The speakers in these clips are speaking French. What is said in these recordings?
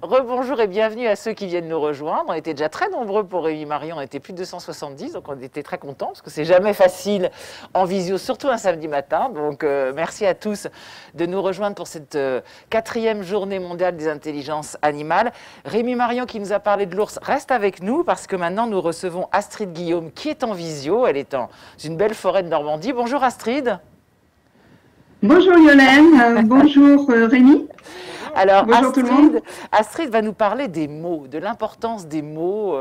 Rebonjour et bienvenue à ceux qui viennent nous rejoindre. On était déjà très nombreux pour Rémi Marion, on était plus de 270, donc on était très contents parce que c'est jamais facile en visio, surtout un samedi matin. Donc merci à tous de nous rejoindre pour cette quatrième journée mondiale des intelligences animales. Rémi Marion qui nous a parlé de l'ours reste avec nous parce que maintenant nous recevons Astrid Guillaume qui est en visio. Elle est dans une belle forêt de Normandie. Bonjour Astrid. Bonjour Yolène, bonjour Rémi. Alors, bonjour tout le monde. Astrid va nous parler des mots, de l'importance des mots.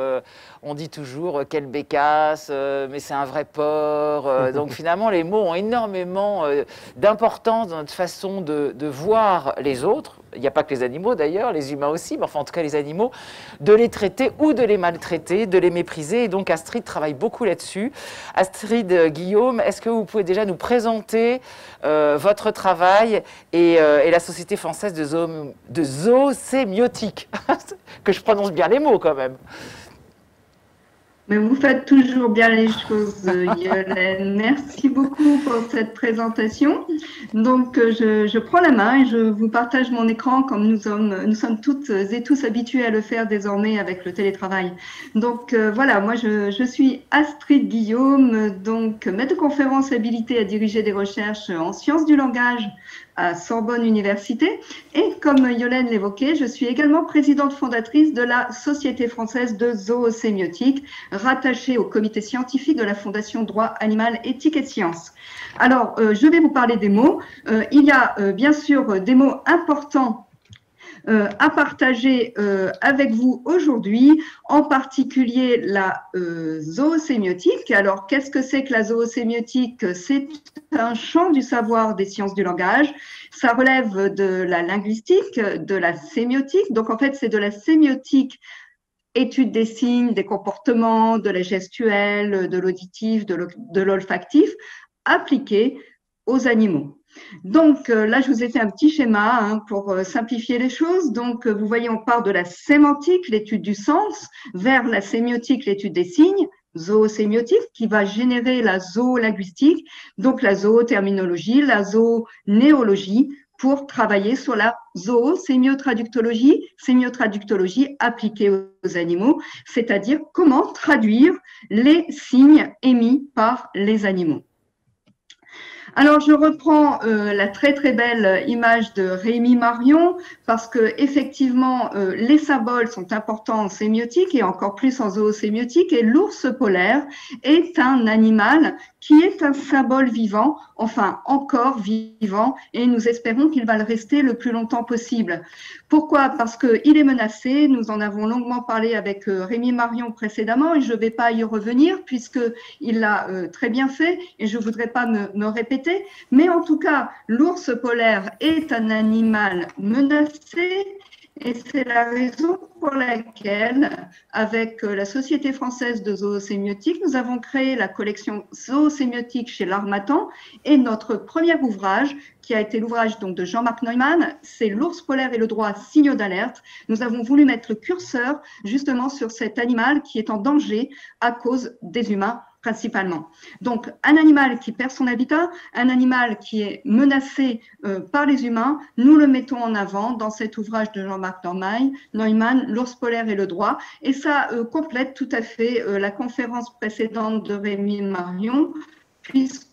On dit toujours quelle bécasse, mais c'est un vrai porc. Donc finalement, les mots ont énormément d'importance dans notre façon de voir les autres. Il n'y a pas que les animaux d'ailleurs, les humains aussi, mais enfin en tout cas les animaux, de les traiter ou de les maltraiter, de les mépriser. Et donc Astrid travaille beaucoup là-dessus. Astrid Guillaume, est-ce que vous pouvez déjà nous présenter votre travail et la Société française de zoosémiotique, que je prononce bien les mots quand même. Mais vous faites toujours bien les choses, Yolène. Merci beaucoup pour cette présentation. Donc, je prends la main et je vous partage mon écran comme nous sommes toutes et tous habitués à le faire désormais avec le télétravail. Donc, voilà, moi, je suis Astrid Guillaume, donc maître de conférence habilitée à diriger des recherches en sciences du langage à Sorbonne Université. Et comme Yolène l'évoquait, je suis également présidente fondatrice de la Société française de zoosémiotique, rattachée au comité scientifique de la Fondation Droit Animal, Éthique et Sciences. Alors, je vais vous parler des mots. Il y a bien sûr des mots importants à partager avec vous aujourd'hui, en particulier la zoosémiotique. Alors, qu'est-ce que c'est que la zoosémiotique? C'est un champ du savoir des sciences du langage. Ça relève de la linguistique, de la sémiotique. Donc, en fait, c'est de la sémiotique, étude des signes, des comportements, de la gestuelle, de l'auditif, de l'olfactif, appliquée aux animaux. Donc là, je vous ai fait un petit schéma pour simplifier les choses. Donc, vous voyez, on part de la sémantique, l'étude du sens, vers la sémiotique, l'étude des signes, zoosémiotique, qui va générer la zoolinguistique, donc la zooterminologie, la zoonéologie, pour travailler sur la zoosémiotraductologie, sémiotraductologie appliquée aux animaux, c'est-à-dire comment traduire les signes émis par les animaux. Alors, je reprends la très très belle image de Rémi Marion parce que effectivement, les symboles sont importants en sémiotique et encore plus en zoosémiotique. Et l'ours polaire est un animal qui est un symbole vivant, enfin encore vivant, et nous espérons qu'il va le rester le plus longtemps possible. Pourquoi? Parce qu'il est menacé. Nous en avons longuement parlé avec Rémi Marion précédemment et je ne vais pas y revenir puisqu'il l'a très bien fait et je ne voudrais pas me répéter. Mais en tout cas, l'ours polaire est un animal menacé et c'est la raison pour laquelle, avec la Société française de zoosémiotique, nous avons créé la collection zoosémiotique chez l'Harmattan et notre premier ouvrage, qui a été l'ouvrage donc de Jean-Marc Neumann, c'est L'ours polaire et le droit, signaux d'alerte. Nous avons voulu mettre le curseur justement sur cet animal qui est en danger à cause des humains principalement. Donc, un animal qui perd son habitat, un animal qui est menacé par les humains, nous le mettons en avant dans cet ouvrage de Jean-Marc Neumann, L'ours polaire et le droit. Et ça complète tout à fait la conférence précédente de Rémi Marion, puisque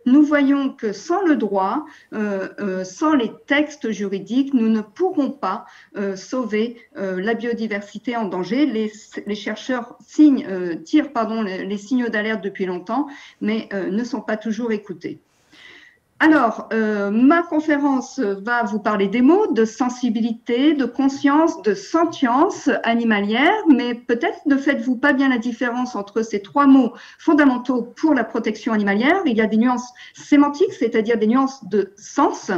nous voyons que sans le droit, sans les textes juridiques, nous ne pourrons pas sauver la biodiversité en danger. Les chercheurs tirent les signaux d'alerte depuis longtemps, mais ne sont pas toujours écoutés. Alors, ma conférence va vous parler des mots, de sensibilité, de conscience, de sentience animalière, mais peut-être ne faites-vous pas bien la différence entre ces trois mots fondamentaux pour la protection animalière. Il y a des nuances sémantiques, c'est-à-dire des nuances de sens.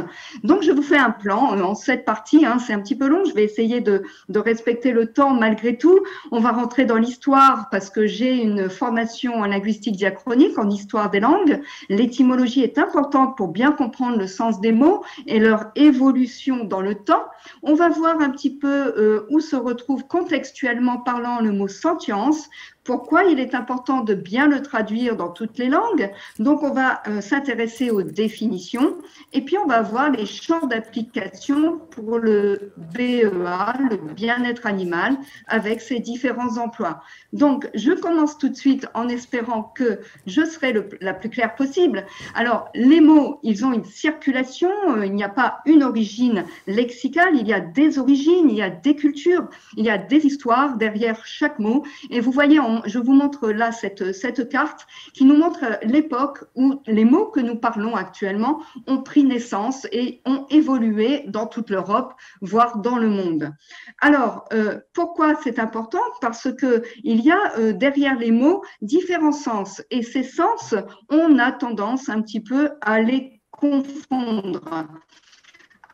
Donc, je vous fais un plan en 7 parties, c'est un petit peu long, je vais essayer de respecter le temps malgré tout. On va rentrer dans l'histoire parce que j'ai une formation en linguistique diachronique, en histoire des langues. L'étymologie est importante pour bien comprendre le sens des mots et leur évolution dans le temps. On va voir un petit peu où se retrouve contextuellement parlant le mot sentience Pourquoi il est important de bien le traduire dans toutes les langues? Donc, on va s'intéresser aux définitions et puis on va voir les champs d'application pour le BEA, le bien-être animal, avec ses différents emplois. Donc, je commence tout de suite en espérant que je serai la plus claire possible. Alors, les mots, ils ont une circulation, il n'y a pas une origine lexicale, il y a des origines, il y a des cultures, il y a des histoires derrière chaque mot. Et vous voyez, je vous montre là cette carte qui nous montre l'époque où les mots que nous parlons actuellement ont pris naissance et ont évolué dans toute l'Europe, voire dans le monde. Alors, pourquoi c'est important? Parce qu'il y a derrière les mots différents sens et ces sens, on a tendance un petit peu à les confondre.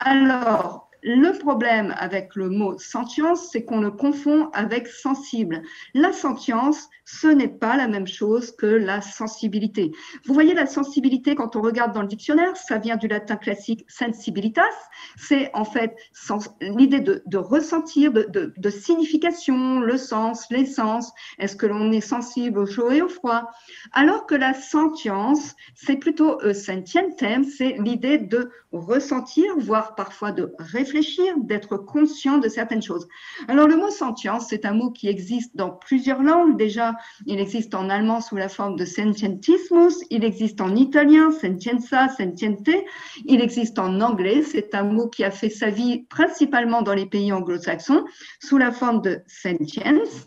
Alors, le problème avec le mot sentience, c'est qu'on le confond avec sensible. La sentience, ce n'est pas la même chose que la sensibilité. Vous voyez, la sensibilité, quand on regarde dans le dictionnaire, ça vient du latin classique sensibilitas. C'est en fait l'idée de ressentir, de signification, le sens, l'essence. Est-ce que l'on est sensible au chaud et au froid? Alors que la sentience, c'est plutôt sentientem, c'est l'idée de ressentir, voire parfois de réfléchir, d'être conscient de certaines choses. Alors, le mot sentience, c'est un mot qui existe dans plusieurs langues. Déjà, il existe en allemand sous la forme de sentientismus, il existe en italien, sentienza, sentiente, il existe en anglais, c'est un mot qui a fait sa vie principalement dans les pays anglo-saxons, sous la forme de sentience.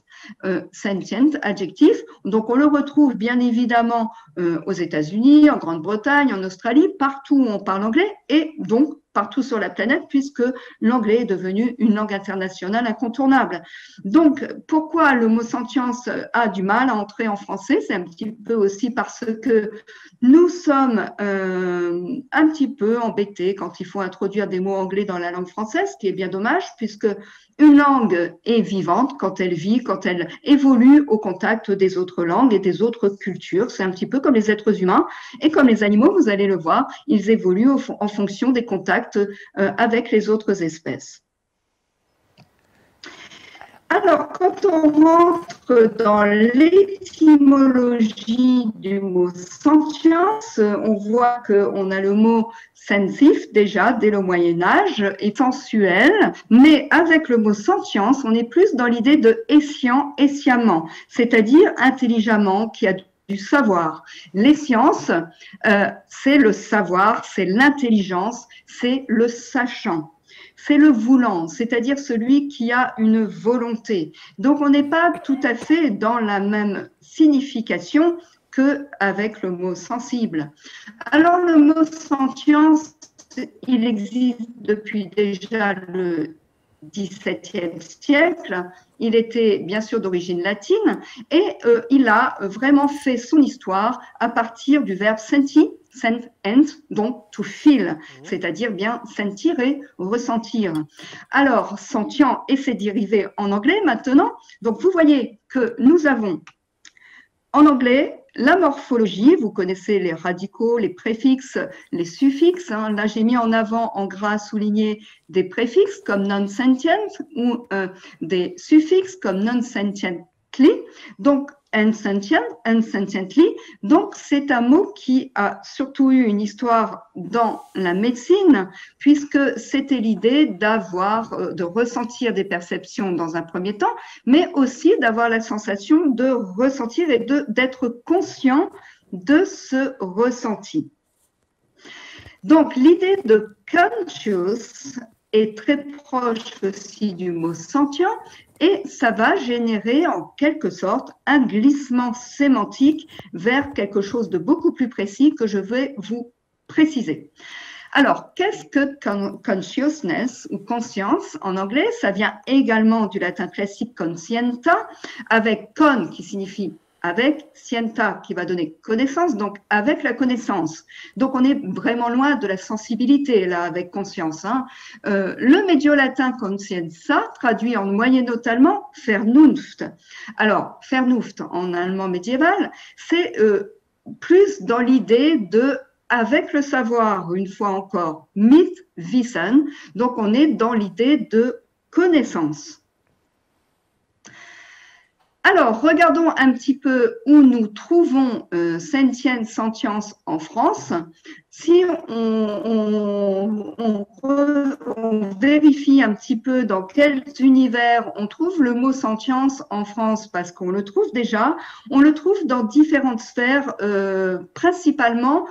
Sentient, adjectif. Donc, on le retrouve bien évidemment aux États-Unis, en Grande-Bretagne, en Australie, partout où on parle anglais et donc partout sur la planète puisque l'anglais est devenu une langue internationale incontournable. Donc, pourquoi le mot sentience a du mal à entrer en français? C'est un petit peu aussi parce que nous sommes un petit peu embêtés quand il faut introduire des mots anglais dans la langue française, ce qui est bien dommage puisque une langue est vivante quand elle vit, quand elle évolue au contact des autres langues et des autres cultures. C'est un petit peu comme les êtres humains et comme les animaux, vous allez le voir, ils évoluent en fonction des contacts avec les autres espèces. Alors, quand on rentre dans l'étymologie du mot sentience, on voit qu'on a le mot sensif déjà dès le Moyen-Âge et sensuel, mais avec le mot sentience, on est plus dans l'idée de escient, esciemment, c'est-à-dire intelligemment, qui a du savoir. Les sciences, c'est le savoir, c'est l'intelligence, c'est le sachant. C'est le voulant, c'est-à-dire celui qui a une volonté. Donc, on n'est pas tout à fait dans la même signification qu'avec le mot sensible. Alors, le mot sentience, il existe depuis déjà le XVIIe siècle. Il était bien sûr d'origine latine et il a vraiment fait son histoire à partir du verbe senti, sent, donc to feel, c'est-à-dire bien sentir et ressentir. Alors, sentient et ses dérivés en anglais maintenant. Donc, vous voyez que nous avons en anglais la morphologie, vous connaissez les radicaux, les préfixes, les suffixes. Hein. Là, j'ai mis en avant en gras souligné des préfixes comme non-sentient ou des suffixes comme non-sentiently. Donc, unsentiently. Donc, c'est un mot qui a surtout eu une histoire dans la médecine, puisque c'était l'idée d'avoir, de ressentir des perceptions dans un premier temps, mais aussi d'avoir la sensation de ressentir et d'être conscient de ce ressenti. Donc, l'idée de conscious est très proche aussi du mot sentient, et ça va générer en quelque sorte un glissement sémantique vers quelque chose de beaucoup plus précis que je vais vous préciser. Alors, qu'est-ce que consciousness ou conscience en anglais? Ça vient également du latin classique conscienta, avec con qui signifie avec, scienta qui va donner connaissance, donc avec la connaissance. Donc on est vraiment loin de la sensibilité là avec conscience. Hein. Le médiolatin conscienza traduit en moyennotalement Vernunft. Alors Vernunft en allemand médiéval, c'est plus dans l'idée de avec le savoir, une fois encore, mit Wissen, donc on est dans l'idée de connaissance. Alors, regardons un petit peu où nous trouvons sentience, sentience en France. Si on vérifie un petit peu dans quels univers on trouve le mot sentience en France, parce qu'on le trouve déjà, on le trouve dans différentes sphères, principalement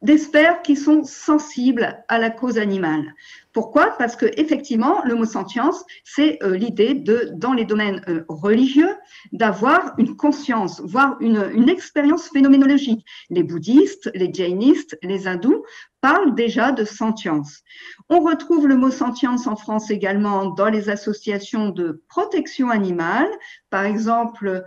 des sphères qui sont sensibles à la cause animale. Pourquoi? Parce que effectivement, le mot sentience, c'est l'idée dans les domaines religieux, d'avoir une conscience, voire une expérience phénoménologique. Les bouddhistes, les jainistes, les hindous parlent déjà de sentience. On retrouve le mot sentience en France également dans les associations de protection animale, par exemple,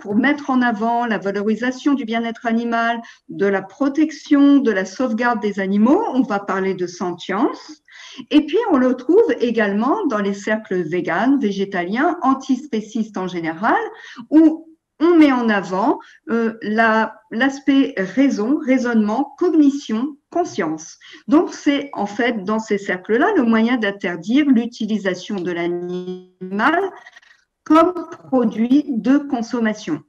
pour mettre en avant la valorisation du bien-être animal, de la protection, de la sauvegarde des animaux, on va parler de sentience. Et puis, on le trouve également dans les cercles véganes, végétaliens, antispécistes en général, où on met en avant l'aspect raison, raisonnement, cognition, conscience. Donc, c'est en fait dans ces cercles-là le moyen d'interdire l'utilisation de l'animal comme produit de consommation.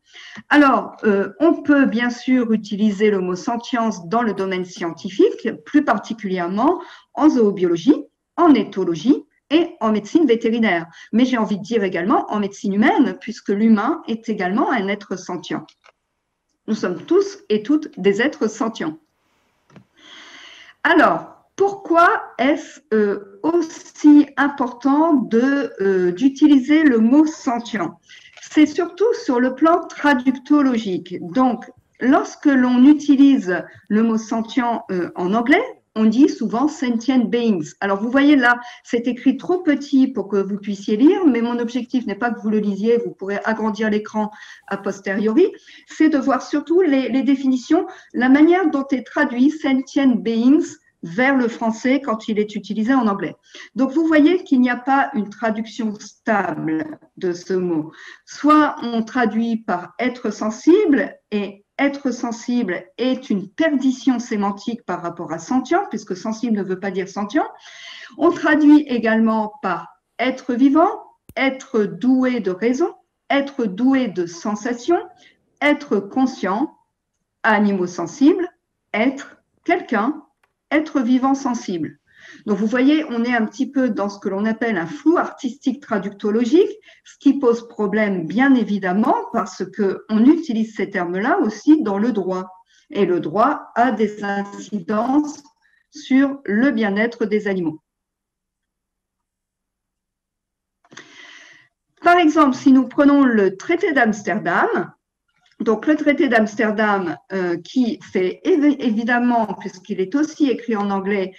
Alors, on peut bien sûr utiliser le mot sentience dans le domaine scientifique, plus particulièrement en zoobiologie, en éthologie et en médecine vétérinaire. Mais j'ai envie de dire également en médecine humaine, puisque l'humain est également un être sentient. Nous sommes tous et toutes des êtres sentients. Alors, pourquoi est-ce aussi important d'utiliser le mot sentient? C'est surtout sur le plan traductologique. Donc, lorsque l'on utilise le mot sentient en anglais, on dit souvent sentient beings. Alors, vous voyez là, c'est écrit trop petit pour que vous puissiez lire, mais mon objectif n'est pas que vous le lisiez, vous pourrez agrandir l'écran a posteriori, c'est de voir surtout les définitions, la manière dont est traduit sentient beings vers le français quand il est utilisé en anglais. Donc, vous voyez qu'il n'y a pas une traduction stable de ce mot. Soit on traduit par être sensible, et être sensible est une perdition sémantique par rapport à sentient, puisque sensible ne veut pas dire sentient. On traduit également par être vivant, être doué de raison, être doué de sensation, être conscient, animaux sensibles, être quelqu'un, être vivant sensible. Donc, vous voyez, on est un petit peu dans ce que l'on appelle un flou artistique traductologique, ce qui pose problème, bien évidemment, parce qu'on utilise ces termes-là aussi dans le droit. Et le droit a des incidences sur le bien-être des animaux. Par exemple, si nous prenons le traité d'Amsterdam, donc, le traité d'Amsterdam qui fait évidemment, puisqu'il est aussi écrit en anglais,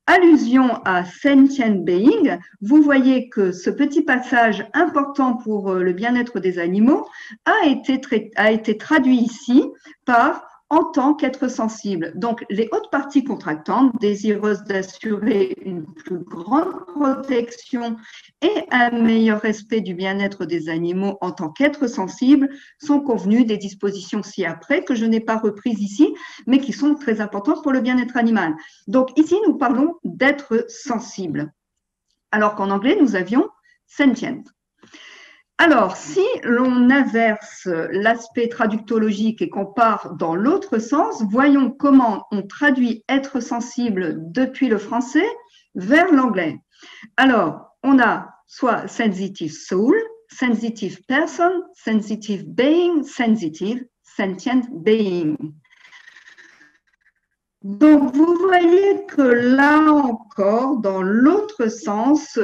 allusion à sentient being, vous voyez que ce petit passage important pour le bien-être des animaux a été traduit ici par en tant qu'être sensible. Donc, les hautes parties contractantes, désireuses d'assurer une plus grande protection et un meilleur respect du bien-être des animaux en tant qu'être sensible, sont convenues des dispositions ci-après que je n'ai pas reprises ici, mais qui sont très importantes pour le bien-être animal. Donc, ici, nous parlons d'être sensible, alors qu'en anglais, nous avions sentient. Alors, si l'on inverse l'aspect traductologique et qu'on part dans l'autre sens, voyons comment on traduit être sensible depuis le français vers l'anglais. Alors, on a soit sensitive soul, sensitive person, sensitive being, sensitive, sentient being. Donc, vous voyez que là encore, dans l'autre sens,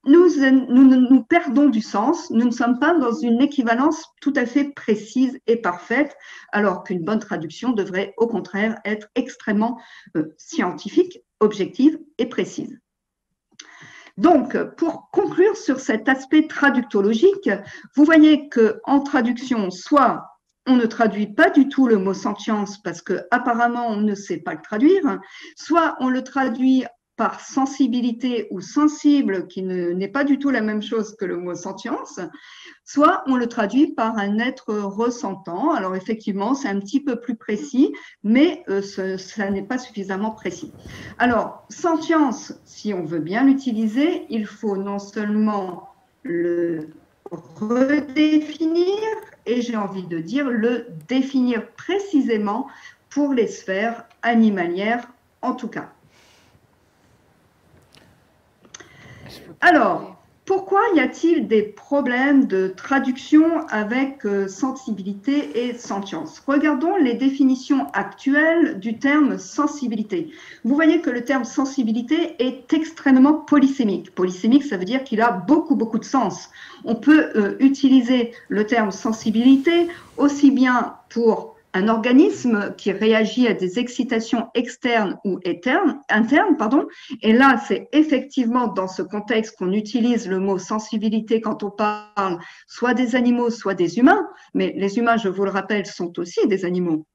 nous perdons du sens, nous ne sommes pas dans une équivalence tout à fait précise et parfaite, alors qu'une bonne traduction devrait au contraire être extrêmement scientifique, objective et précise. Donc, pour conclure sur cet aspect traductologique, vous voyez qu'en traduction, soit on ne traduit pas du tout le mot sentience parce qu'apparemment on ne sait pas le traduire, soit on le traduit par sensibilité ou sensible, qui n'est pas du tout la même chose que le mot sentience, soit on le traduit par un être ressentant. Alors effectivement, c'est un petit peu plus précis, mais ça n'est pas suffisamment précis. Alors, sentience, si on veut bien l'utiliser, il faut non seulement le redéfinir, et j'ai envie de dire le définir précisément pour les sphères animalières en tout cas. Alors, pourquoi y a-t-il des problèmes de traduction avec sensibilité et sentience? Regardons les définitions actuelles du terme sensibilité. Vous voyez que le terme sensibilité est extrêmement polysémique. Polysémique, ça veut dire qu'il a beaucoup de sens. On peut utiliser le terme sensibilité aussi bien pour un organisme qui réagit à des excitations externes ou internes, pardon. Et là, c'est effectivement dans ce contexte qu'on utilise le mot sensibilité quand on parle soit des animaux, soit des humains. Mais les humains, je vous le rappelle, sont aussi des animaux.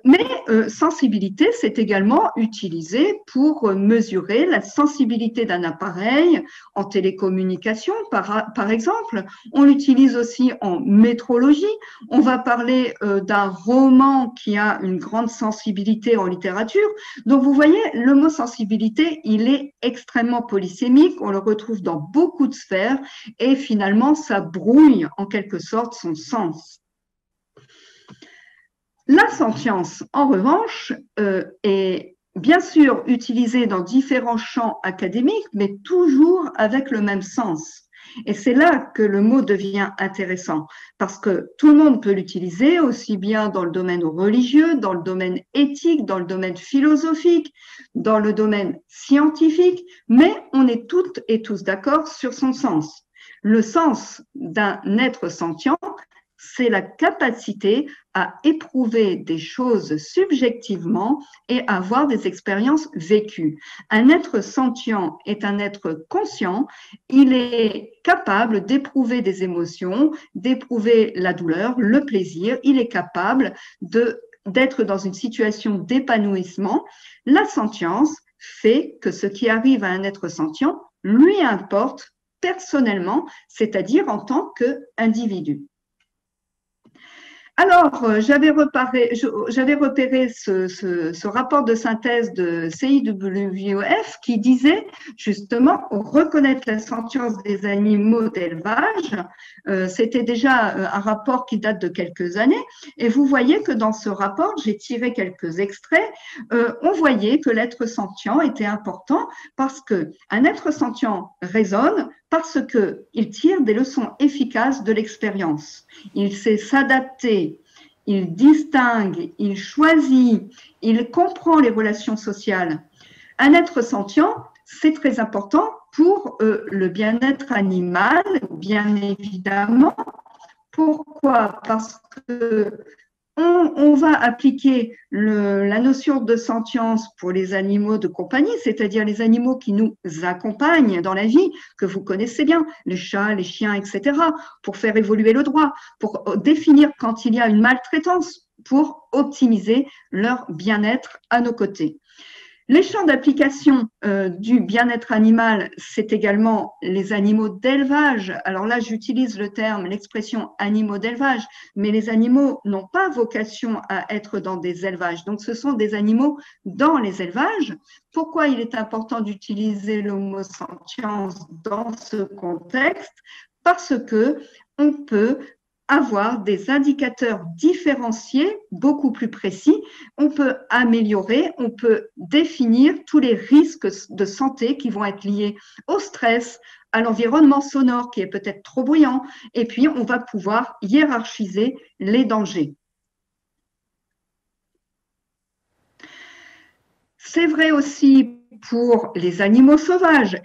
Mais sensibilité, c'est également utilisé pour mesurer la sensibilité d'un appareil en télécommunication, par exemple. On l'utilise aussi en métrologie. On va parler d'un roman qui a une grande sensibilité en littérature. Donc, vous voyez, le mot sensibilité, il est extrêmement polysémique. On le retrouve dans beaucoup de sphères et finalement, ça brouille en quelque sorte son sens. La sentience, en revanche, est bien sûr utilisée dans différents champs académiques, mais toujours avec le même sens. Et c'est là que le mot devient intéressant, parce que tout le monde peut l'utiliser, aussi bien dans le domaine religieux, dans le domaine éthique, dans le domaine philosophique, dans le domaine scientifique, mais on est toutes et tous d'accord sur son sens. Le sens d'un être sentient, c'est la capacité à éprouver des choses subjectivement et à avoir des expériences vécues. Un être sentient est un être conscient, il est capable d'éprouver des émotions, d'éprouver la douleur, le plaisir, il est capable d'être dans une situation d'épanouissement. La sentience fait que ce qui arrive à un être sentient lui importe personnellement, c'est-à-dire en tant qu'individu. Alors, j'avais repéré ce rapport de synthèse de CIWF qui disait justement reconnaître la sentience des animaux d'élevage. C'était déjà un rapport qui date de quelques années. Et vous voyez que dans ce rapport, j'ai tiré quelques extraits, on voyait que l'être sentient était important parce qu'un être sentient raisonne parce qu'il tire des leçons efficaces de l'expérience. Il sait s'adapter, il distingue, il choisit, il comprend les relations sociales. Un être sentient, c'est très important pour le bien-être animal, bien évidemment. Pourquoi? Parce que on va appliquer la notion de sentience pour les animaux de compagnie, c'est-à-dire les animaux qui nous accompagnent dans la vie, que vous connaissez bien, les chats, les chiens, etc., pour faire évoluer le droit, pour définir quand il y a une maltraitance, pour optimiser leur bien-être à nos côtés. Les champs d'application du bien-être animal, c'est également les animaux d'élevage. Alors là, j'utilise l'expression animaux d'élevage, mais les animaux n'ont pas vocation à être dans des élevages. Donc, ce sont des animaux dans les élevages. Pourquoi il est important d'utiliser le mot sentience dans ce contexte? Parce que on peut avoir des indicateurs différenciés, beaucoup plus précis. On peut améliorer, on peut définir tous les risques de santé qui vont être liés au stress, à l'environnement sonore qui est peut-être trop bruyant, et puis on va pouvoir hiérarchiser les dangers. C'est vrai aussi pour les animaux sauvages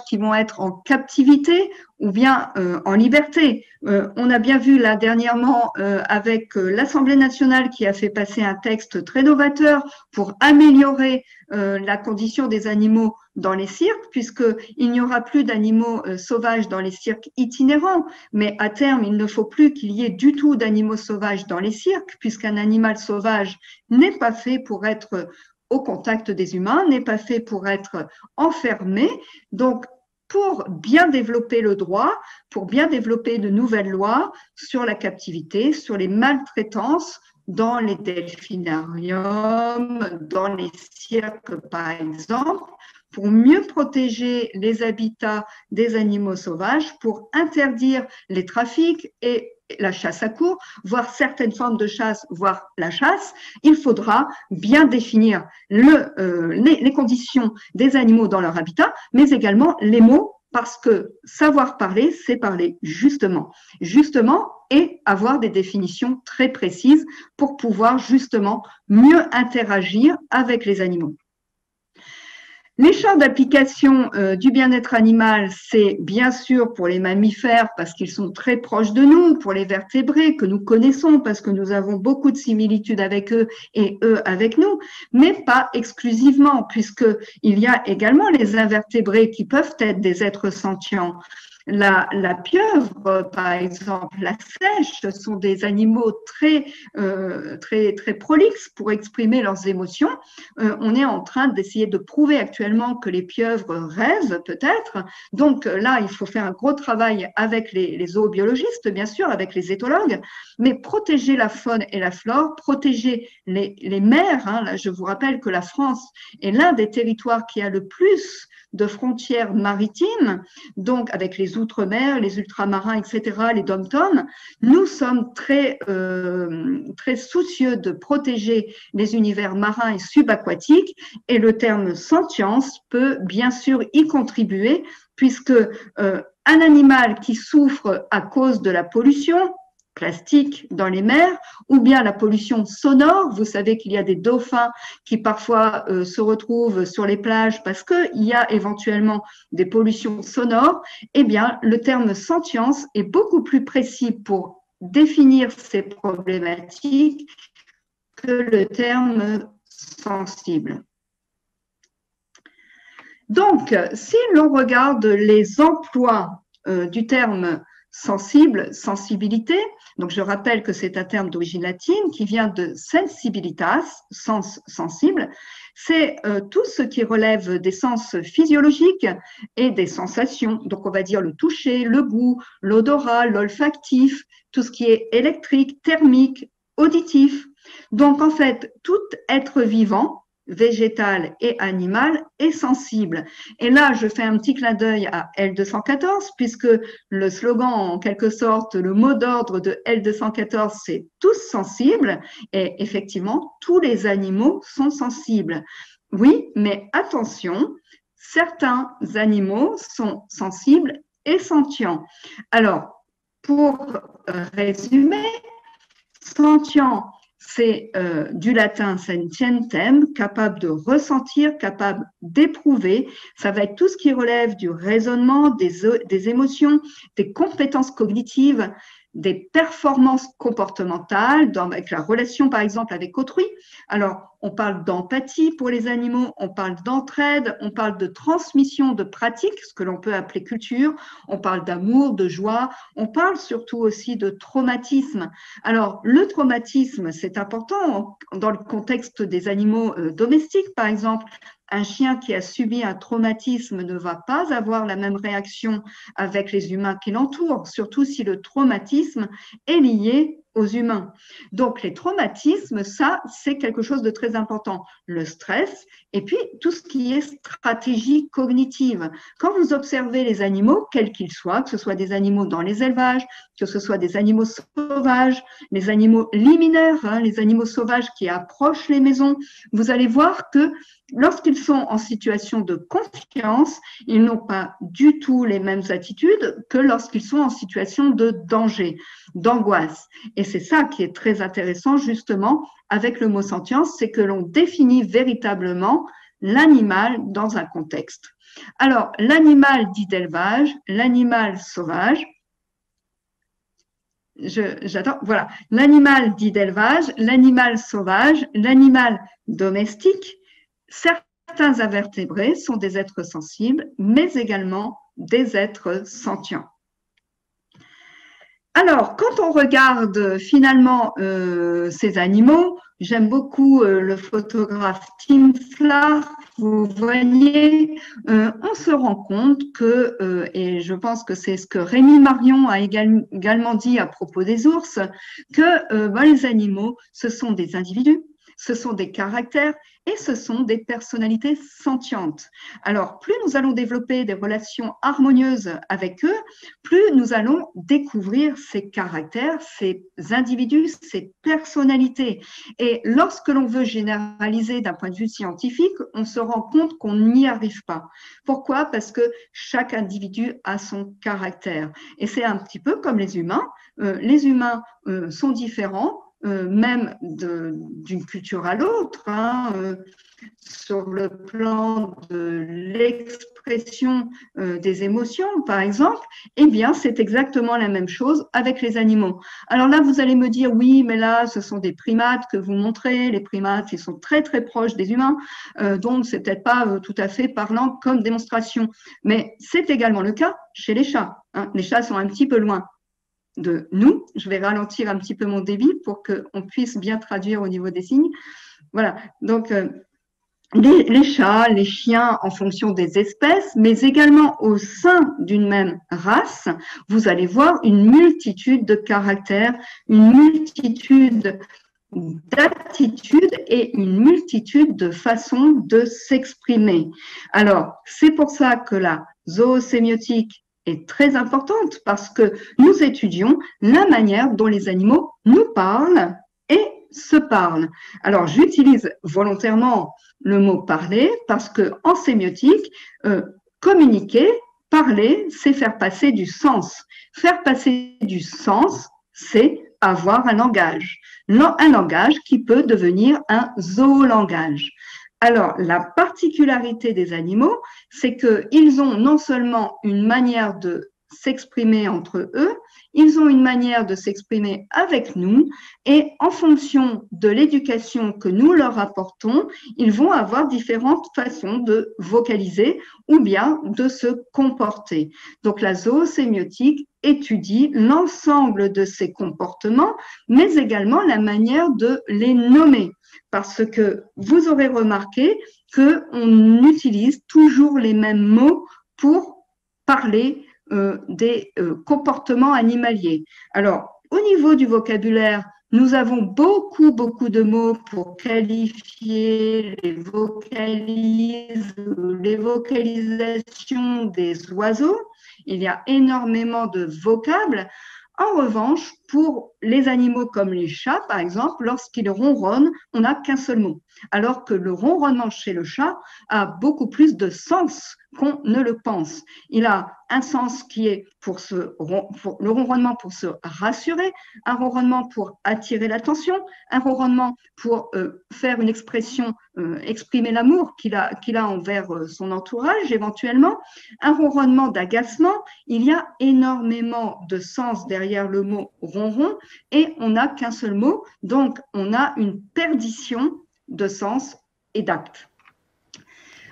qui vont être en captivité ou bien en liberté. On a bien vu là dernièrement avec l'Assemblée nationale qui a fait passer un texte très novateur pour améliorer la condition des animaux dans les cirques, puisqu'il n'y aura plus d'animaux sauvages dans les cirques itinérants, mais à terme, il ne faut plus qu'il y ait du tout d'animaux sauvages dans les cirques, puisqu'un animal sauvage n'est pas fait pour être au contact des humains, n'est pas fait pour être enfermé. Donc, pour bien développer le droit, pour bien développer de nouvelles lois sur la captivité, sur les maltraitances dans les delphinariums, dans les cirques par exemple, pour mieux protéger les habitats des animaux sauvages, pour interdire les trafics et la chasse à courre, voire certaines formes de chasse, voire la chasse. Il faudra bien définir les conditions des animaux dans leur habitat, mais également les mots, parce que savoir parler, c'est parler justement, et avoir des définitions très précises pour pouvoir justement mieux interagir avec les animaux. Les champs d'application du bien-être animal, c'est bien sûr pour les mammifères parce qu'ils sont très proches de nous, pour les vertébrés que nous connaissons parce que nous avons beaucoup de similitudes avec eux et eux avec nous, mais pas exclusivement puisqu'il y a également les invertébrés qui peuvent être des êtres sentients. La pieuvre, par exemple, la seiche, ce sont des animaux très prolixes pour exprimer leurs émotions. On est en train d'essayer de prouver actuellement que les pieuvres rêvent peut-être. Donc là, il faut faire un gros travail avec les zoobiologistes, bien sûr, avec les éthologues, mais protéger la faune et la flore, protéger les mers. Hein. Là, je vous rappelle que la France est l'un des territoires qui a le plus de frontières maritimes, donc avec les outre-mer, les ultramarins, etc., les dom-toms, nous sommes très soucieux de protéger les univers marins et subaquatiques, et le terme sentience peut bien sûr y contribuer, puisque un animal qui souffre à cause de la pollution plastique dans les mers, ou bien la pollution sonore. Vous savez qu'il y a des dauphins qui parfois se retrouvent sur les plages parce qu'il y a éventuellement des pollutions sonores. Eh bien, le terme sentience est beaucoup plus précis pour définir ces problématiques que le terme sensible. Donc, si l'on regarde les emplois du terme sensible, sensibilité. Donc, je rappelle que c'est un terme d'origine latine qui vient de sensibilitas, sens sensible. C'est tout ce qui relève des sens physiologiques et des sensations. Donc, on va dire le toucher, le goût, l'odorat, l'olfactif, tout ce qui est électrique, thermique, auditif. Donc, en fait, tout être vivant, végétal et animal est sensible. Et là, je fais un petit clin d'œil à L214, puisque le slogan, en quelque sorte, le mot d'ordre de L214, c'est « tous sensibles ». Et effectivement, tous les animaux sont sensibles. Oui, mais attention, certains animaux sont sensibles et sentients. Alors, pour résumer, sentient, c'est du latin sentientem, capable de ressentir, capable d'éprouver. Ça va être tout ce qui relève du raisonnement, des émotions, des compétences cognitives, des performances comportementales, avec la relation par exemple avec autrui. Alors, on parle d'empathie pour les animaux, on parle d'entraide, on parle de transmission de pratiques, ce que l'on peut appeler culture, on parle d'amour, de joie, on parle surtout aussi de traumatisme. Alors, le traumatisme, c'est important dans le contexte des animaux domestiques, par exemple. Un chien qui a subi un traumatisme ne va pas avoir la même réaction avec les humains qui l'entourent, surtout si le traumatisme est lié aux humains. Donc, les traumatismes, ça, c'est quelque chose de très important. Le stress et puis tout ce qui est stratégie cognitive. Quand vous observez les animaux, quels qu'ils soient, que ce soit des animaux dans les élevages, que ce soit des animaux sauvages, les animaux liminaires, hein, les animaux sauvages qui approchent les maisons, vous allez voir que lorsqu'ils sont en situation de confiance, ils n'ont pas du tout les mêmes attitudes que lorsqu'ils sont en situation de danger, d'angoisse. Et c'est ça qui est très intéressant justement avec le mot sentience, c'est que l'on définit véritablement l'animal dans un contexte. Alors, l'animal dit d'élevage, l'animal sauvage, j'attends, voilà, l'animal dit d'élevage, l'animal sauvage, l'animal domestique. Certains invertébrés sont des êtres sensibles, mais également des êtres sentients. Alors, quand on regarde finalement ces animaux, j'aime beaucoup le photographe Tim Flahr, vous voyez, on se rend compte que, et je pense que c'est ce que Rémi Marion a également dit à propos des ours, que les animaux, ce sont des individus, ce sont des caractères et ce sont des personnalités sentientes. Alors, plus nous allons développer des relations harmonieuses avec eux, plus nous allons découvrir ces caractères, ces individus, ces personnalités. Et lorsque l'on veut généraliser d'un point de vue scientifique, on se rend compte qu'on n'y arrive pas. Pourquoi? Parce que chaque individu a son caractère. Et c'est un petit peu comme les humains. Les humains sont différents, même d'une culture à l'autre, hein, sur le plan de l'expression des émotions, par exemple, eh bien, c'est exactement la même chose avec les animaux. Alors là, vous allez me dire, oui, mais là, ce sont des primates que vous montrez. Les primates, ils sont très, très proches des humains, donc c'est peut-être pas tout à fait parlant comme démonstration. Mais c'est également le cas chez les chats, hein. Les chats sont un petit peu loin de nous. Je vais ralentir un petit peu mon débit pour qu'on puisse bien traduire au niveau des signes. Voilà, donc les chats, les chiens en fonction des espèces, mais également au sein d'une même race, vous allez voir une multitude de caractères, une multitude d'attitudes et une multitude de façons de s'exprimer. Alors, c'est pour ça que la zoosémiotique est très importante parce que nous étudions la manière dont les animaux nous parlent et se parlent. Alors, j'utilise volontairement le mot parler parce que en sémiotique, communiquer, parler, c'est faire passer du sens. Faire passer du sens, c'est avoir un langage. Un langage qui peut devenir un zoolangage. Alors, la particularité des animaux, c'est qu'ils ont non seulement une manière de s'exprimer entre eux, ils ont une manière de s'exprimer avec nous et en fonction de l'éducation que nous leur apportons, ils vont avoir différentes façons de vocaliser ou bien de se comporter. Donc, la zoosémiotique étudie l'ensemble de ces comportements, mais également la manière de les nommer. Parce que vous aurez remarqué qu'on utilise toujours les mêmes mots pour parler des comportements animaliers. Alors, au niveau du vocabulaire, nous avons beaucoup de mots pour qualifier les vocalisations des oiseaux. Il y a énormément de vocables. En revanche, pour les animaux comme les chats, par exemple, lorsqu'ils ronronnent, on n'a qu'un seul mot. Alors que le ronronnement chez le chat a beaucoup plus de sens qu'on ne le pense. Il a un sens qui est pour le ronronnement pour se rassurer, un ronronnement pour attirer l'attention, un ronronnement pour faire une expression, exprimer l'amour qu'il a envers son entourage éventuellement, un ronronnement d'agacement. Il y a énormément de sens derrière le mot ronron et on n'a qu'un seul mot, donc on a une perdition de sens et d'actes.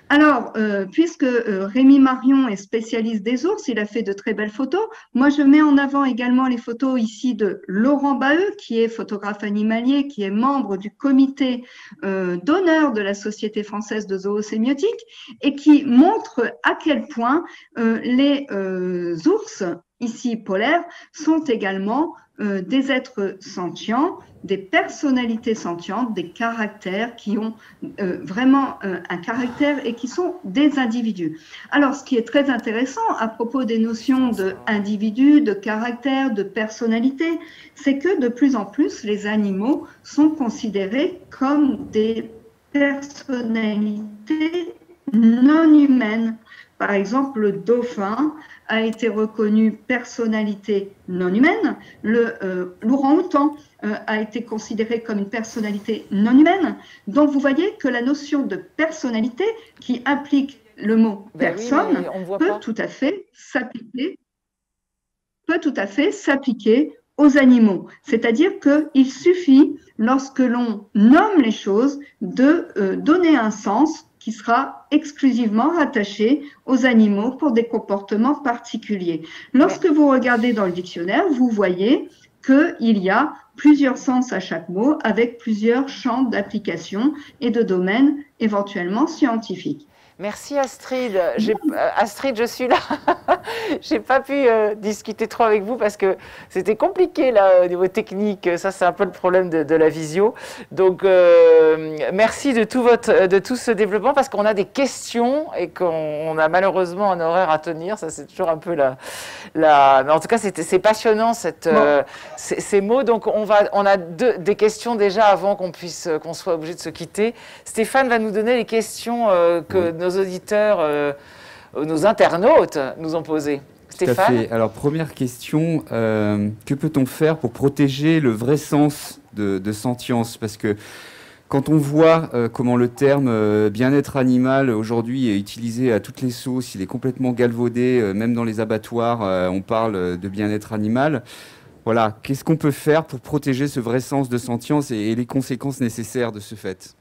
Alors, puisque Rémi Marion est spécialiste des ours, il a fait de très belles photos. Moi, je mets en avant également les photos ici de Laurent Baheux, qui est photographe animalier, qui est membre du comité d'honneur de la Société française de zoosémiotique et qui montre à quel point les ours, ici polaires, sont également des êtres sentients, des personnalités sentientes, des caractères qui ont vraiment un caractère et qui sont des individus. Alors, ce qui est très intéressant à propos des notions d'individu, de caractère, de personnalité, c'est que de plus en plus, les animaux sont considérés comme des personnalités non humaines. Par exemple, le dauphin a été reconnu personnalité non humaine. L'orang-outan a été considéré comme une personnalité non humaine. Donc, vous voyez que la notion de personnalité qui implique le mot personne peut tout à fait s'appliquer aux animaux. C'est-à-dire qu'il suffit, lorsque l'on nomme les choses, de donner un sens qui sera exclusivement rattaché aux animaux pour des comportements particuliers. Lorsque vous regardez dans le dictionnaire, vous voyez qu'il y a plusieurs sens à chaque mot avec plusieurs champs d'application et de domaines éventuellement scientifiques. Merci Astrid. Astrid, je suis là. J'ai pas pu discuter trop avec vous parce que c'était compliqué là au niveau technique. Ça, c'est un peu le problème de la visio. Donc, merci de tout ce développement parce qu'on a des questions et qu'on a malheureusement un horaire à tenir. Ça, c'est toujours un peu mais en tout cas, c'est passionnant ces mots. Donc, on a des questions déjà avant qu'on soit obligé de se quitter. Stéphane va nous donner les questions que nos auditeurs, nos internautes nous ont posées. Stéphane ? Tout à fait. Alors, première question, que peut-on faire pour protéger le vrai sens de sentience ? Parce que quand on voit comment le terme bien-être animal aujourd'hui est utilisé à toutes les sauces, il est complètement galvaudé, même dans les abattoirs, on parle de bien-être animal. Voilà, qu'est-ce qu'on peut faire pour protéger ce vrai sens de sentience et les conséquences nécessaires de ce fait ?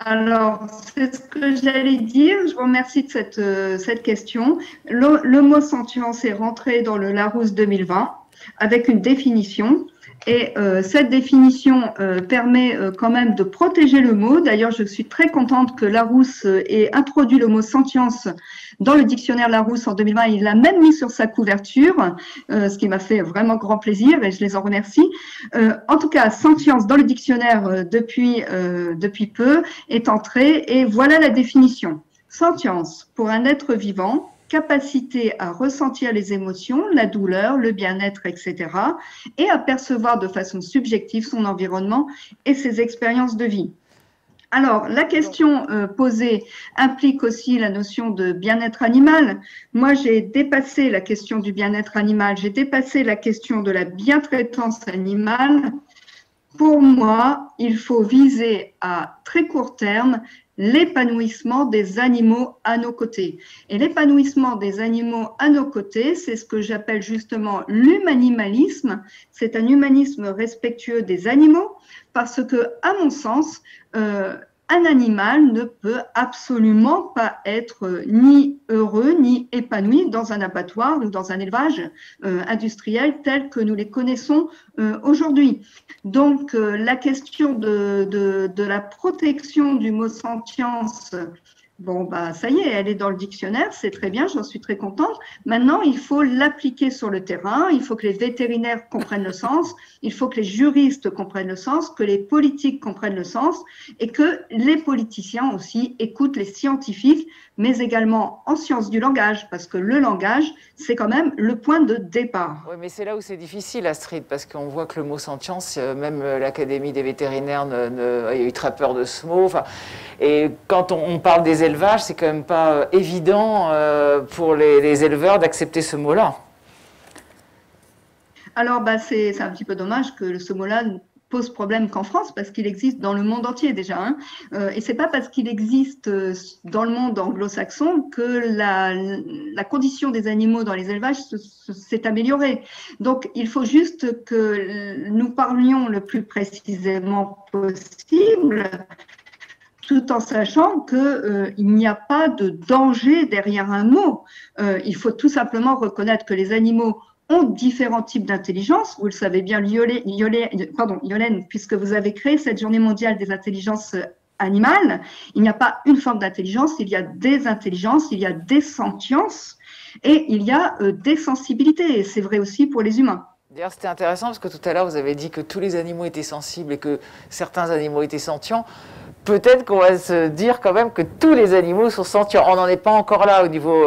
Alors, c'est ce que j'allais dire. Je vous remercie de cette question. Le mot sentience est rentré dans le Larousse 2020 avec une définition. Et cette définition permet quand même de protéger le mot. D'ailleurs, je suis très contente que Larousse ait introduit le mot sentience dans le dictionnaire Larousse en 2020. Il l'a même mis sur sa couverture, ce qui m'a fait vraiment grand plaisir et je les en remercie. En tout cas, sentience dans le dictionnaire depuis peu est entrée et voilà la définition. Sentience, pour un être vivant, capacité à ressentir les émotions, la douleur, le bien-être, etc. et à percevoir de façon subjective son environnement et ses expériences de vie. Alors, la question posée implique aussi la notion de bien-être animal. Moi, j'ai dépassé la question du bien-être animal, j'ai dépassé la question de la bientraitance animale. Pour moi, il faut viser à très court terme l'épanouissement des animaux à nos côtés. Et l'épanouissement des animaux à nos côtés, c'est ce que j'appelle justement l'humanimalisme. C'est un humanisme respectueux des animaux parce que, à mon sens, un animal ne peut absolument pas être ni heureux ni épanoui dans un abattoir ou dans un élevage industriel tel que nous les connaissons aujourd'hui. Donc, la question de la protection du mot sentience, bon, bah, ça y est, elle est dans le dictionnaire, c'est très bien, j'en suis très contente. Maintenant, il faut l'appliquer sur le terrain, il faut que les vétérinaires comprennent le sens, il faut que les juristes comprennent le sens, que les politiques comprennent le sens et que les politiciens aussi écoutent les scientifiques, mais également en sciences du langage, parce que le langage, c'est quand même le point de départ. Oui, mais c'est là où c'est difficile, Astrid, parce qu'on voit que le mot sentience, même l'Académie des vétérinaires a eu très peur de ce mot. Enfin, et quand on parle des élevages, c'est quand même pas évident pour les éleveurs d'accepter ce mot-là. Alors, bah, c'est un petit peu dommage que ce mot-là pose problème qu'en France, parce qu'il existe dans le monde entier déjà. Hein. Et c'est pas parce qu'il existe dans le monde anglo-saxon que la condition des animaux dans les élevages s'est améliorée. Donc, il faut juste que nous parlions le plus précisément possible, tout en sachant qu'il n'y a pas de danger derrière un mot. Il faut tout simplement reconnaître que les animaux ont différents types d'intelligence. Vous le savez bien, Yolène, puisque vous avez créé cette journée mondiale des intelligences animales. Il n'y a pas une forme d'intelligence, il y a des intelligences, il y a des sentiences et il y a des sensibilités. Et c'est vrai aussi pour les humains. D'ailleurs, c'était intéressant parce que tout à l'heure, vous avez dit que tous les animaux étaient sensibles et que certains animaux étaient sentients. Peut-être qu'on va se dire quand même que tous les animaux sont sentients. On n'en est pas encore là au niveau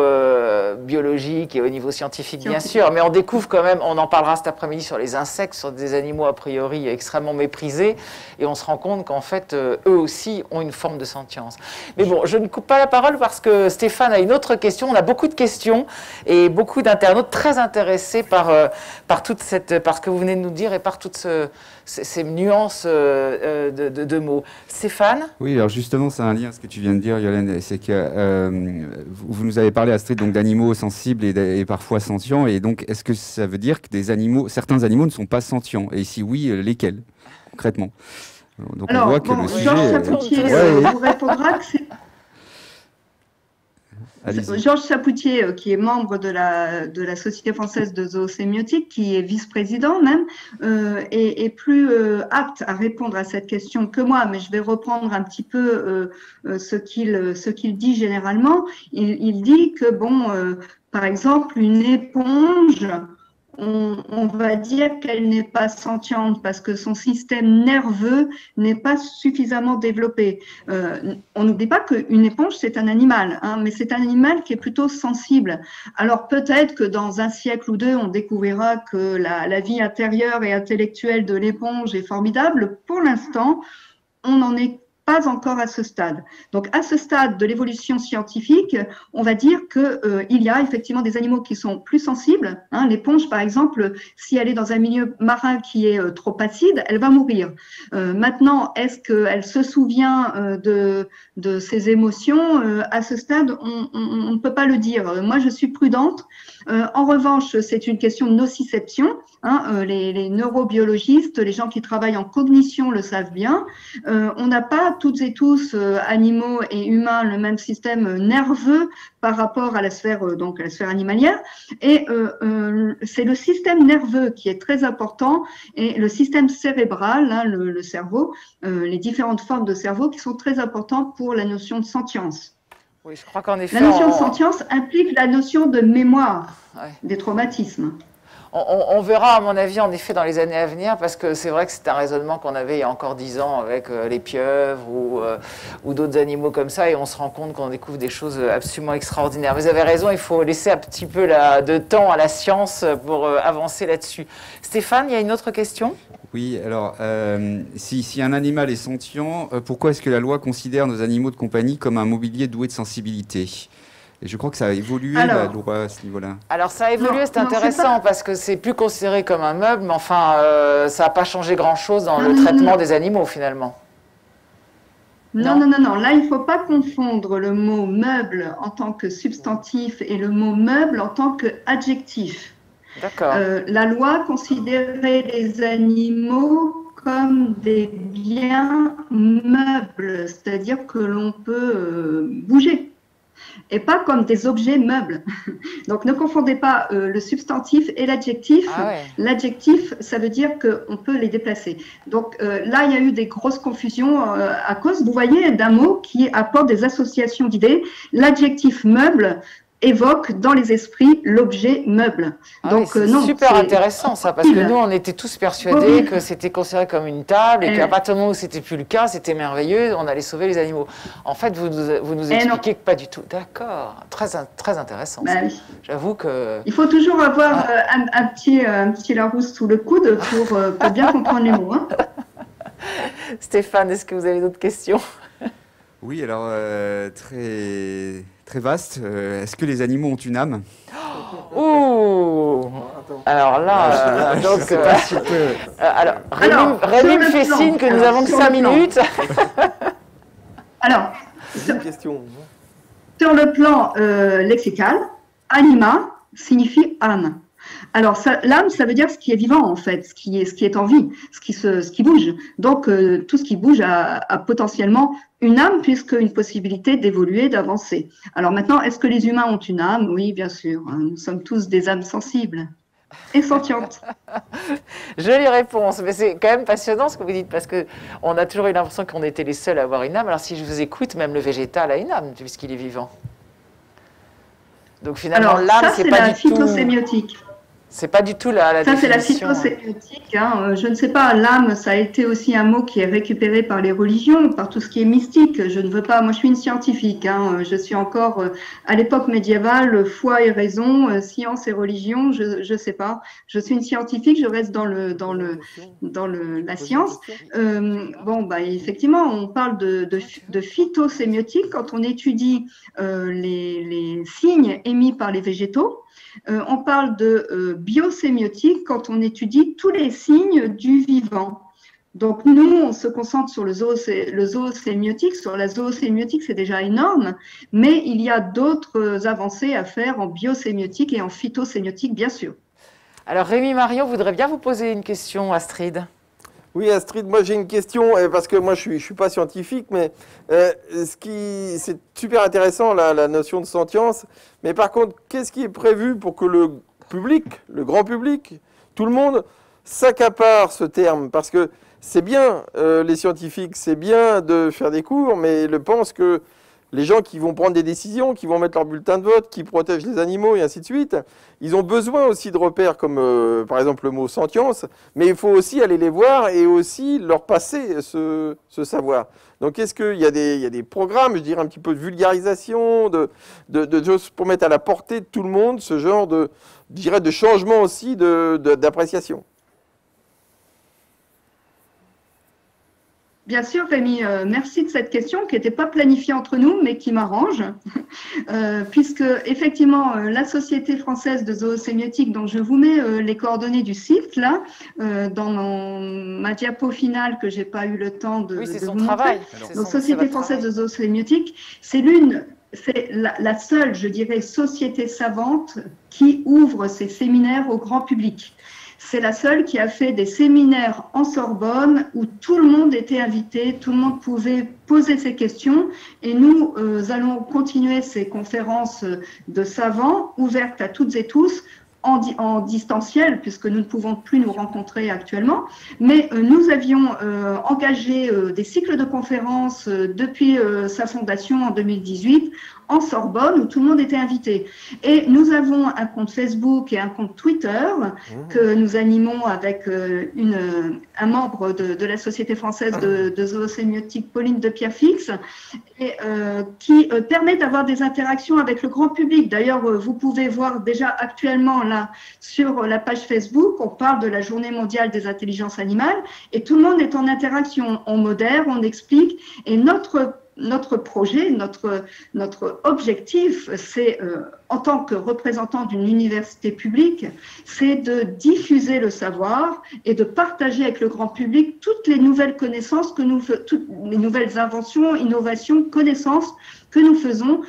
biologique et au niveau scientifique, bien sûr, mais on découvre quand même, on en parlera cet après-midi sur les insectes, sur des animaux a priori extrêmement méprisés, et on se rend compte qu'en fait, eux aussi ont une forme de sentience. Mais bon, je ne coupe pas la parole parce que Stéphane a une autre question. On a beaucoup de questions et beaucoup d'internautes très intéressés par ce que vous venez de nous dire et par toutes ces nuances de mots. Stéphane ? Oui, alors justement, c'est un lien à ce que tu viens de dire, Yolène, c'est que vous nous avez parlé, Astrid, donc d'animaux sensibles et parfois sentients, et donc est-ce que ça veut dire que certains animaux ne sont pas sentients? Et si oui, lesquels, concrètement? Donc alors, on voit que bon, le sujet... Georges Chapoutier vous répondra que c'est... Allez-y. Georges Chapoutier, qui est membre de la Société française de zoosémiotique, qui est vice-président même, est plus apte à répondre à cette question que moi, mais je vais reprendre un petit peu ce qu'il dit généralement. Il dit que, bon, par exemple, une éponge, on va dire qu'elle n'est pas sentiente parce que son système nerveux n'est pas suffisamment développé. On n'oublie pas qu'une éponge, c'est un animal, hein, mais c'est un animal qui est plutôt sensible. Alors peut-être que dans un siècle ou deux, on découvrira que la vie intérieure et intellectuelle de l'éponge est formidable. Pour l'instant, on n'en est pas encore à ce stade. Donc, à ce stade de l'évolution scientifique, on va dire qu'il y a effectivement des animaux qui sont plus sensibles. Hein. L'éponge, par exemple, si elle est dans un milieu marin qui est trop acide, elle va mourir. Maintenant, est-ce qu'elle se souvient de ses émotions? À ce stade, on ne peut pas le dire. Moi, je suis prudente. En revanche, c'est une question de nociception. Hein, les neurobiologistes, les gens qui travaillent en cognition le savent bien. On n'a pas toutes et tous, animaux et humains, le même système nerveux par rapport à la sphère, donc à la sphère animalière. Et c'est le système nerveux qui est très important et le système cérébral, hein, le cerveau, les différentes formes de cerveau qui sont très importantes pour la notion de sentience. Oui, je crois qu'en effet, la notion de sentience implique la notion de mémoire des traumatismes. On verra, à mon avis, en effet, dans les années à venir, parce que c'est vrai que c'est un raisonnement qu'on avait il y a encore 10 ans avec les pieuvres ou d'autres animaux comme ça, et on se rend compte qu'on découvre des choses absolument extraordinaires. Vous avez raison, il faut laisser un petit peu de temps à la science pour avancer là-dessus. Stéphane, il y a une autre question ? Oui, alors, si un animal est sentient, pourquoi est-ce que la loi considère nos animaux de compagnie comme un mobilier doué de sensibilité ? Et je crois que ça a évolué, la loi, à ce niveau-là. Alors, ça a évolué, c'est intéressant, parce que c'est plus considéré comme un meuble, mais enfin, ça n'a pas changé grand-chose dans le traitement des animaux, finalement. Non. Là, il ne faut pas confondre le mot meuble en tant que substantif et le mot meuble en tant qu'adjectif. D'accord. La loi considérait les animaux comme des biens meubles, c'est-à-dire que l'on peut bouger, et pas comme des objets meubles. Donc, ne confondez pas le substantif et l'adjectif. Ah ouais. L'adjectif, ça veut dire qu'on peut les déplacer. Donc, là, il y a eu des grosses confusions à cause, vous voyez, d'un mot qui apporte des associations d'idées. L'adjectif meuble évoque dans les esprits l'objet meuble. Donc, c'est super intéressant ça, parce que nous, on était tous persuadés que c'était considéré comme une table et qu'à partir du moment où c'était plus le cas, c'était merveilleux, on allait sauver les animaux. En fait, vous nous expliquez que pas du tout. D'accord, très intéressant. Bah, oui. J'avoue que... Il faut toujours avoir un petit Larousse sous le coude pour bien comprendre les mots. Hein. Stéphane, est-ce que vous avez d'autres questions ? Oui, alors, très vaste. Est-ce que les animaux ont une âme ? Ouh. Alors là, Rémi me fait signe que nous avons que 5 minutes. Alors, c'est une question. Sur le plan lexical, anima signifie âme. Alors, l'âme, ça veut dire ce qui est vivant, en fait, ce qui est en vie, ce qui bouge. Donc, tout ce qui bouge a potentiellement une âme, puisqu'une possibilité d'évoluer, d'avancer. Alors maintenant, est-ce que les humains ont une âme? Oui, bien sûr. Nous sommes tous des âmes sensibles et sentientes. Jolie réponse, mais c'est quand même passionnant ce que vous dites, parce qu'on a toujours eu l'impression qu'on était les seuls à avoir une âme. Alors, si je vous écoute, même le végétal a une âme, puisqu'il est vivant. Donc finalement, l'âme, c'est pas du tout... phytosémiotique. C'est pas du tout la ça, c'est la définition. phytosémiotique. Hein. Je ne sais pas, l'âme, ça a été aussi un mot qui est récupéré par les religions, par tout ce qui est mystique. Je ne veux pas... Moi, je suis une scientifique. Hein. Je suis encore, à l'époque médiévale, foi et raison, science et religion, je ne sais pas. Je suis une scientifique, je reste dans la science. Bon, bah, effectivement, on parle de phytosémiotique quand on étudie les signes émis par les végétaux. On parle de biosémiotique quand on étudie tous les signes du vivant. Donc nous, on se concentre sur le zoosémiotique. Sur la zoosémiotique, c'est déjà énorme, mais il y a d'autres avancées à faire en biosémiotique et en phytosémiotique, bien sûr. Alors Rémi Marion voudrait bien vous poser une question, Astrid. Oui, Astrid, moi j'ai une question, parce que moi je suis pas scientifique, mais c'est super intéressant la notion de sentience. Mais par contre, qu'est-ce qui est prévu pour que le public, le grand public, tout le monde s'accapare ce terme? Parce que c'est bien, les scientifiques, c'est bien de faire des cours, mais ils pensent que les gens qui vont prendre des décisions, qui vont mettre leur bulletin de vote, qui protègent les animaux et ainsi de suite, ils ont besoin aussi de repères comme par exemple le mot sentience, mais il faut aussi aller les voir et aussi leur passer ce savoir. Donc est-ce qu'il y a des programmes, je dirais un petit peu de vulgarisation, de choses pour mettre à la portée de tout le monde ce genre je dirais de changement aussi d'appréciation? Bien sûr, Rémi, merci de cette question qui n'était pas planifiée entre nous, mais qui m'arrange, puisque effectivement, la Société française de zoosémiotique, dont je vous mets les coordonnées du site, là, dans ma diapo finale que j'ai pas eu le temps de, oui, c'est de son vous travail. montrer. Donc, Société française de zoosémiotique, c'est la seule, je dirais, société savante qui ouvre ses séminaires au grand public. C'est la seule qui a fait des séminaires en Sorbonne où tout le monde était invité, tout le monde pouvait poser ses questions. Et nous allons continuer ces conférences de savants ouvertes à toutes et tous en distanciel, puisque nous ne pouvons plus nous rencontrer actuellement. Mais nous avions engagé des cycles de conférences depuis sa fondation en 2018 en Sorbonne, où tout le monde était invité. Et nous avons un compte Facebook et un compte Twitter que nous animons avec un membre de la Société française de zoosémiotique, Pauline de Pierrefix, et qui permet d'avoir des interactions avec le grand public. D'ailleurs, vous pouvez voir déjà actuellement là sur la page Facebook, on parle de la Journée mondiale des intelligences animales et tout le monde est en interaction. On modère, on explique et notre projet, notre objectif, c'est, en tant que représentant d'une université publique, c'est de diffuser le savoir et de partager avec le grand public toutes les nouvelles connaissances toutes les nouvelles inventions, innovations, connaissances que nous faisons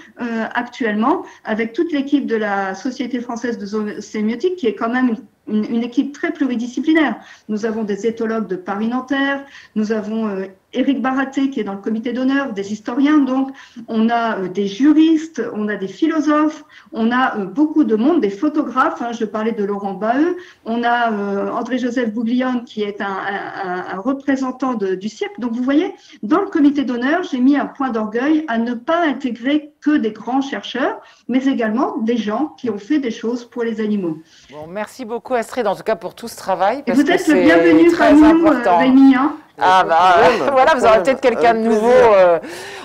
actuellement avec toute l'équipe de la Société française de zoosémiotique, qui est quand même une équipe très pluridisciplinaire. Nous avons des éthologues de Paris-Nanterre, nous avons Éric Baraté qui est dans le comité d'honneur, des historiens donc, on a des juristes, on a des philosophes, on a beaucoup de monde, des photographes, je parlais de Laurent Baheux, on a André-Joseph Bouglione qui est un représentant du cirque. Donc vous voyez, dans le comité d'honneur, j'ai mis un point d'orgueil à ne pas intégrer que des grands chercheurs, mais également des gens qui ont fait des choses pour les animaux. Bon, merci beaucoup Astrid, en tout cas pour tout ce travail. Et vous êtes le bienvenu parmi nous, Rémi. Ah bah voilà, vous aurez peut-être quelqu'un de nouveau.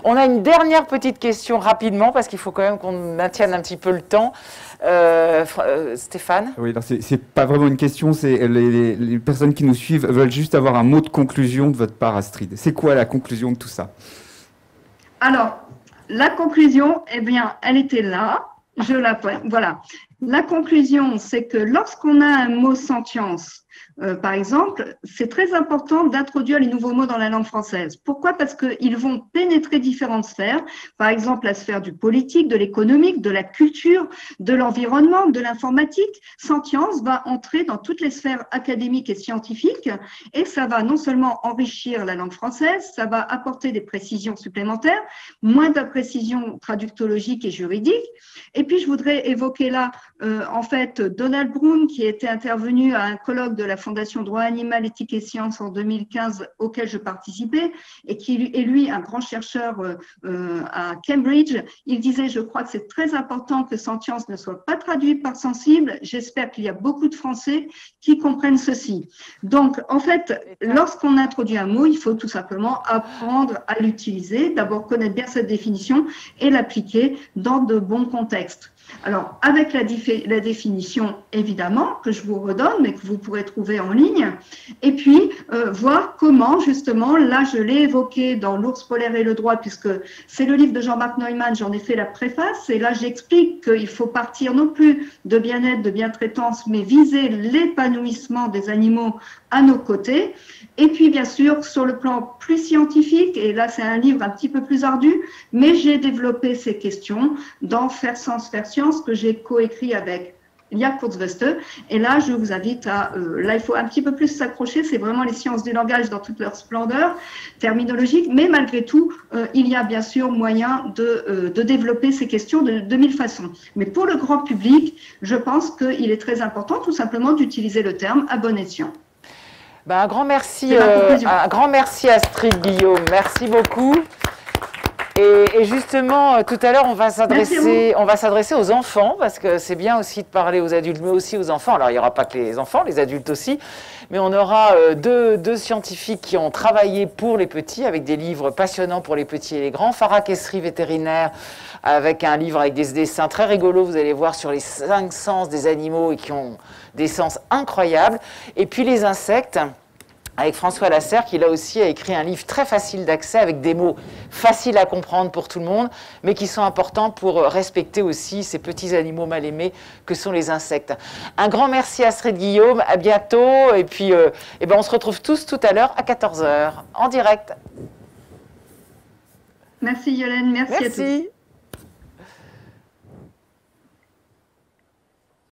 On a une dernière petite question rapidement, parce qu'il faut quand même qu'on maintienne un petit peu le temps. Stéphane? Oui, c'est pas vraiment une question, c'est les personnes qui nous suivent veulent juste avoir un mot de conclusion de votre part, Astrid. C'est quoi la conclusion de tout ça? Alors, la conclusion, eh bien, elle était là. Je la voilà. La conclusion, c'est que lorsqu'on a un mot sentience, par exemple, c'est très important d'introduire les nouveaux mots dans la langue française. Pourquoi? Parce qu'ils vont pénétrer différentes sphères, par exemple la sphère du politique, de l'économique, de la culture, de l'environnement, de l'informatique. Sentience va entrer dans toutes les sphères académiques et scientifiques et ça va non seulement enrichir la langue française, ça va apporter des précisions supplémentaires, moins d'imprécisions traductologiques et juridiques. Et puis, je voudrais évoquer là, en fait, Donald Brown, qui était intervenu à un colloque de la Fondation Droit Animal, Éthique et Sciences en 2015, auquel je participais, et qui est lui un grand chercheur à Cambridge. Il disait, je crois que c'est très important que sentience ne soit pas traduit par sensible. J'espère qu'il y a beaucoup de Français qui comprennent ceci. Donc, en fait, lorsqu'on introduit un mot, il faut tout simplement apprendre à l'utiliser, d'abord connaître bien cette définition et l'appliquer dans de bons contextes. Alors, avec la définition, évidemment, que je vous redonne, mais que vous pourrez trouver en ligne, et puis voir comment, justement, là, je l'ai évoqué dans L'ours polaire et le droit, puisque c'est le livre de Jean-Marc Neumann, j'en ai fait la préface, et là, j'explique qu'il faut partir non plus de bien-être, de bien-traitance, mais viser l'épanouissement des animaux à nos côtés. Et puis, bien sûr, sur le plan plus scientifique, et là, c'est un livre un petit peu plus ardu, mais j'ai développé ces questions dans Faire sens, faire science, que j'ai coécrit avec il y a Kurzweste. Et là, je vous invite à... là, il faut un petit peu plus s'accrocher. C'est vraiment les sciences du langage dans toute leur splendeur terminologique. Mais malgré tout, il y a bien sûr moyen de développer ces questions de mille façons. Mais pour le grand public, je pense qu'il est très important tout simplement d'utiliser le terme à bon escient. Ben, un grand merci Astrid Guillaume. Merci beaucoup. Et justement, tout à l'heure, on va s'adresser aux enfants, parce que c'est bien aussi de parler aux adultes, mais aussi aux enfants. Alors, il n'y aura pas que les enfants, les adultes aussi, mais on aura deux scientifiques qui ont travaillé pour les petits, avec des livres passionnants pour les petits et les grands. Farah Kessri, vétérinaire, avec un livre avec des dessins très rigolos, vous allez voir, sur les 5 sens des animaux et qui ont des sens incroyables. Et puis les insectes, avec François Lasserre, qui là aussi a écrit un livre très facile d'accès, avec des mots faciles à comprendre pour tout le monde, mais qui sont importants pour respecter aussi ces petits animaux mal aimés que sont les insectes. Un grand merci à Astrid Guillaume, à bientôt, et puis on se retrouve tous tout à l'heure à 14 h en direct. Merci Yolène, merci à tous.